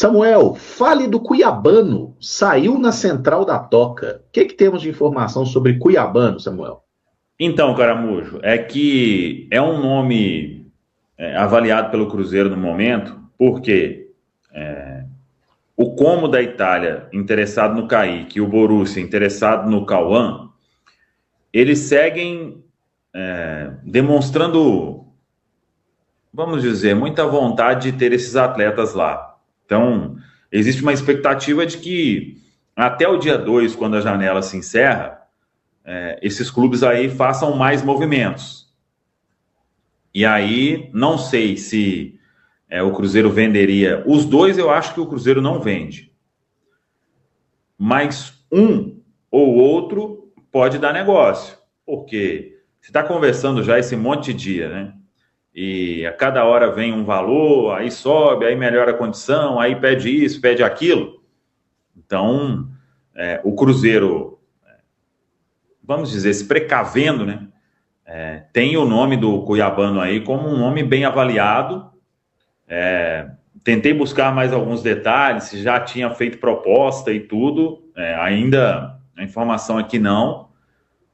Samuel, fale do Cuiabano, saiu na Central da Toca. O que temos de informação sobre Cuiabano, Samuel? Então, Caramujo, é que é um nome avaliado pelo Cruzeiro no momento, porque o Como da Itália interessado no Kaique e o Borussia interessado no Cauã, eles seguem demonstrando, vamos dizer, muita vontade de ter esses atletas lá. Então, existe uma expectativa de que até o dia 2, quando a janela se encerra, esses clubes aí façam mais movimentos. E aí, não sei se o Cruzeiro venderia. Os dois eu acho que o Cruzeiro não vende. Mas um ou outro pode dar negócio. Porque você está conversando já esse monte de dia, né? E a cada hora vem um valor, aí sobe, aí melhora a condição, aí pede isso, pede aquilo. Então, o Cruzeiro, vamos dizer, se precavendo, né? Tem o nome do Cuiabano aí como um nome bem avaliado. Tentei buscar mais alguns detalhes, se já tinha feito proposta e tudo. Ainda a informação aqui não,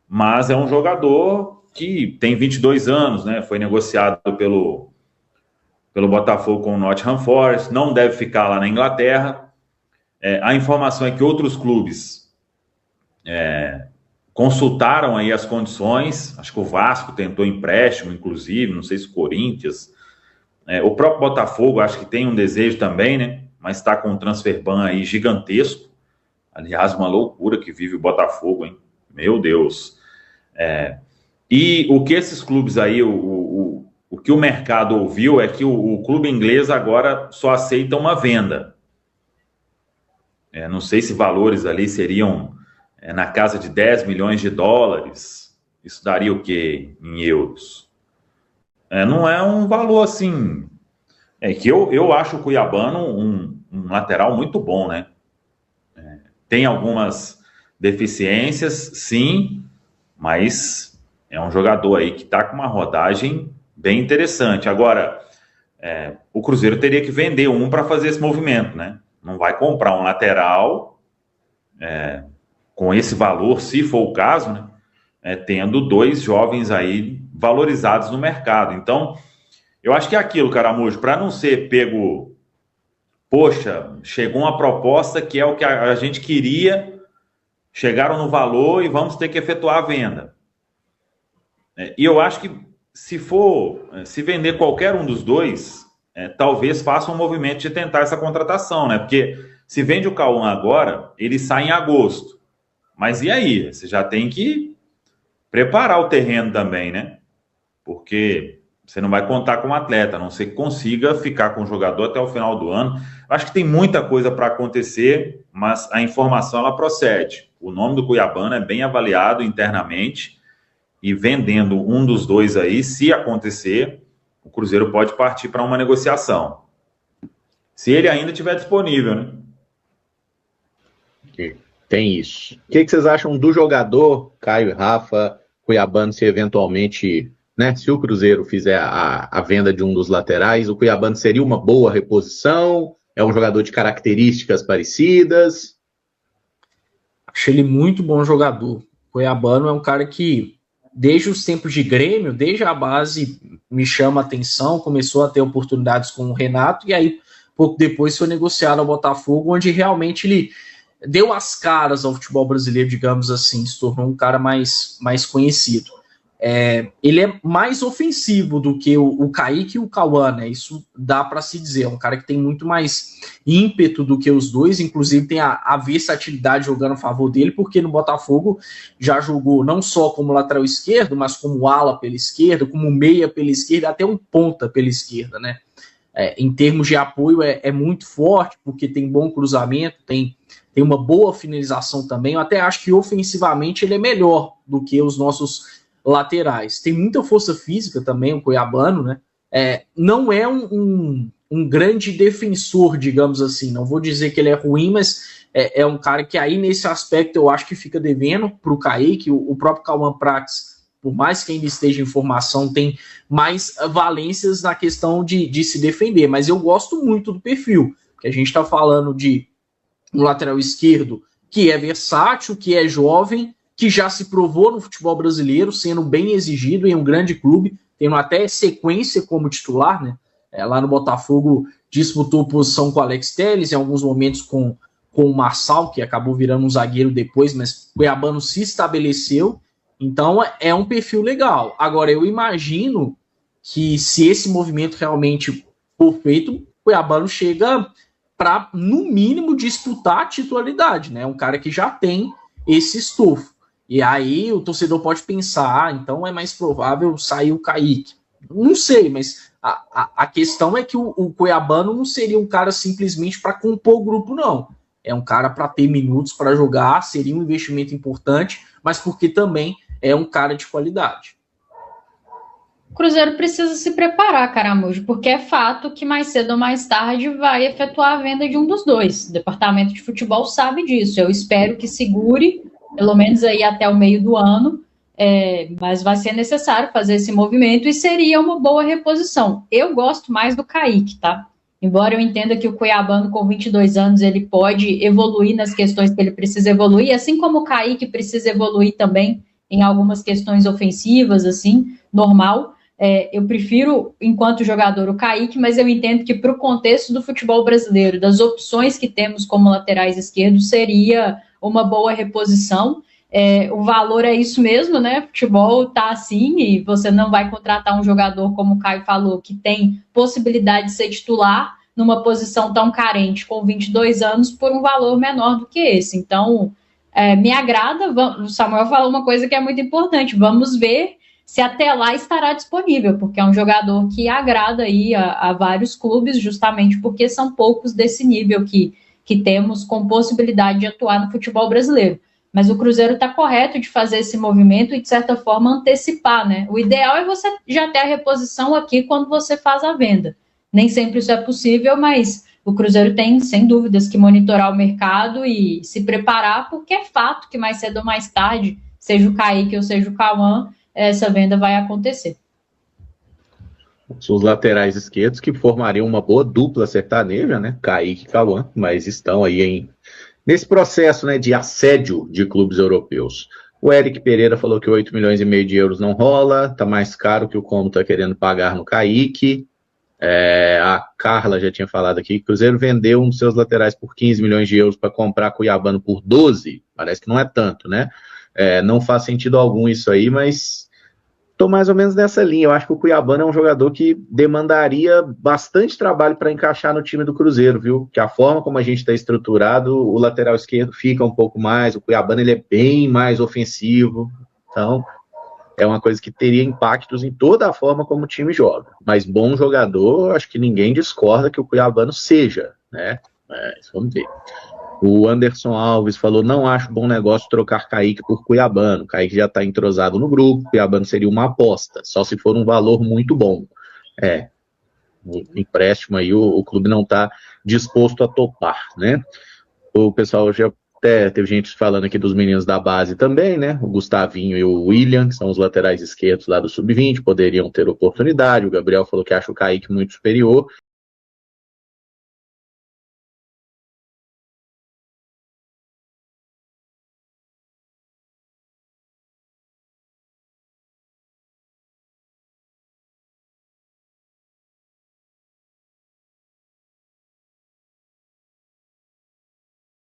mas é um jogador que tem 22 anos, né? Foi negociado pelo Botafogo com o Nottingham Forest, não deve ficar lá na Inglaterra. A informação é que outros clubes consultaram aí as condições, acho que o Vasco tentou empréstimo, inclusive, não sei se o Corinthians, o próprio Botafogo acho que tem um desejo também, né? Mas está com um transfer ban aí gigantesco. Aliás, uma loucura que vive o Botafogo, hein? Meu Deus. E o que esses clubes aí, o que o mercado ouviu é que o clube inglês agora só aceita uma venda. Não sei se valores ali seriam na casa de 10 milhões de dólares. Isso daria o quê em euros? Não é um valor assim. Que eu acho o Cuiabano um lateral muito bom, né? Tem algumas deficiências, sim, mas é um jogador aí que está com uma rodagem bem interessante. Agora, o Cruzeiro teria que vender um para fazer esse movimento, né? Não vai comprar um lateral com esse valor, se for o caso, né? Tendo dois jovens aí valorizados no mercado. Então, eu acho que é aquilo, Caramujo, para não ser pego, poxa, chegou uma proposta que é o que a gente queria, chegaram no valor e vamos ter que efetuar a venda. E eu acho que se vender qualquer um dos dois, talvez faça um movimento de tentar essa contratação, né? Porque se vende o Cauã agora, ele sai em agosto. Mas e aí? Você já tem que preparar o terreno também, né? Porque você não vai contar com um atleta, a não ser que consiga ficar com o jogador até o final do ano. Acho que tem muita coisa para acontecer, mas a informação ela procede. O nome do Cuiabano é bem avaliado internamente e vendendo um dos dois aí, se acontecer, o Cruzeiro pode partir para uma negociação. Se ele ainda estiver disponível, né? Tem isso. O que vocês acham do jogador, Caio e Rafa, Cuiabano, se eventualmente, né, se o Cruzeiro fizer a venda de um dos laterais, o Cuiabano seria uma boa reposição? É um jogador de características parecidas? Acho ele muito bom jogador. Cuiabano é um cara que, desde os tempos de Grêmio, desde a base, me chama a atenção, começou a ter oportunidades com o Renato, e aí, pouco depois, foi negociado ao Botafogo, onde realmente ele deu as caras ao futebol brasileiro, digamos assim, se tornou um cara mais conhecido. Ele é mais ofensivo do que o Kaique e o Cauã, né? Isso dá para se dizer. É um cara que tem muito mais ímpeto do que os dois, inclusive tem a versatilidade jogando a favor dele, porque no Botafogo já jogou não só como lateral esquerdo, mas como ala pela esquerda, como meia pela esquerda, até um ponta pela esquerda, né? Em termos de apoio é muito forte, porque tem bom cruzamento, tem uma boa finalização também. Eu até acho que ofensivamente ele é melhor do que os nossos laterais. Tem muita força física também, o Cuiabano, né? Não é um grande defensor, digamos assim. Não vou dizer que ele é ruim, mas é um cara que aí nesse aspecto eu acho que fica devendo para o Kaique. O próprio Cauã Prax, por mais que ainda esteja em formação, tem mais valências na questão de se defender. Mas eu gosto muito do perfil. Porque a gente está falando de um lateral esquerdo que é versátil, que é jovem, que já se provou no futebol brasileiro, sendo bem exigido em um grande clube, tendo até sequência como titular, né? Lá no Botafogo disputou posição com o Alex Telles, em alguns momentos com o Marçal, que acabou virando um zagueiro depois, mas o Cuiabano se estabeleceu, então é um perfil legal. Agora, eu imagino que se esse movimento realmente for feito, o Cuiabano chega para, no mínimo, disputar a titularidade, né? Um cara que já tem esse estofo. E aí o torcedor pode pensar, então é mais provável sair o Kaique. Não sei, mas a questão é que o Cuiabano não seria um cara simplesmente para compor o grupo, não. É um cara para ter minutos para jogar, seria um investimento importante, mas porque também é um cara de qualidade. O Cruzeiro precisa se preparar, Caramujo, porque é fato que mais cedo ou mais tarde vai efetuar a venda de um dos dois. O departamento de futebol sabe disso. Eu espero que segure, pelo menos aí até o meio do ano, mas vai ser necessário fazer esse movimento e seria uma boa reposição. Eu gosto mais do Kaique, tá? Embora eu entenda que o Cuiabano com 22 anos ele pode evoluir nas questões que ele precisa evoluir, assim como o Kaique precisa evoluir também em algumas questões ofensivas, assim, normal. Eu prefiro, enquanto jogador, o Kaique, mas eu entendo que para o contexto do futebol brasileiro, das opções que temos como laterais esquerdos, seria uma boa reposição. O valor é isso mesmo, né? Futebol tá assim e você não vai contratar um jogador, como o Caio falou, que tem possibilidade de ser titular numa posição tão carente com 22 anos por um valor menor do que esse. Então, me agrada. O Samuel falou uma coisa que é muito importante. Vamos ver se até lá estará disponível, porque é um jogador que agrada aí a vários clubes, justamente porque são poucos desse nível que temos com possibilidade de atuar no futebol brasileiro. Mas o Cruzeiro está correto de fazer esse movimento e, de certa forma, antecipar, né? O ideal é você já ter a reposição aqui quando você faz a venda. Nem sempre isso é possível, mas o Cruzeiro tem, sem dúvidas, que monitorar o mercado e se preparar, porque é fato que mais cedo ou mais tarde, seja o Kaique ou seja o Cauã, essa venda vai acontecer. São os laterais esquerdos que formariam uma boa dupla sertaneja, né? Kaique e Cauã, mas estão aí nesse processo, né, de assédio de clubes europeus. O Eric Pereira falou que 8 milhões e meio de euros não rola, tá mais caro que o Como tá querendo pagar no Kaique. A Carla já tinha falado aqui que o Cruzeiro vendeu um dos seus laterais por 15 milhões de euros para comprar Cuiabano por 12, parece que não é tanto, né? Não faz sentido algum isso aí, mas estou mais ou menos nessa linha. Eu acho que o Cuiabano é um jogador que demandaria bastante trabalho para encaixar no time do Cruzeiro, viu? Que a forma como a gente está estruturado, o lateral esquerdo fica um pouco mais, o Cuiabano ele é bem mais ofensivo, então é uma coisa que teria impactos em toda a forma como o time joga. Mas bom jogador, acho que ninguém discorda que o Cuiabano seja, né? Mas vamos ver. O Anderson Alves falou, não acho bom negócio trocar Kaique por Cuiabano. Kaique já está entrosado no grupo, Cuiabano seria uma aposta, só se for um valor muito bom. O empréstimo aí, o clube não está disposto a topar, né? O pessoal já teve gente falando aqui dos meninos da base também, né? O Gustavinho e o William, que são os laterais esquerdos lá do Sub-20, poderiam ter oportunidade. O Gabriel falou que acha o Kaique muito superior.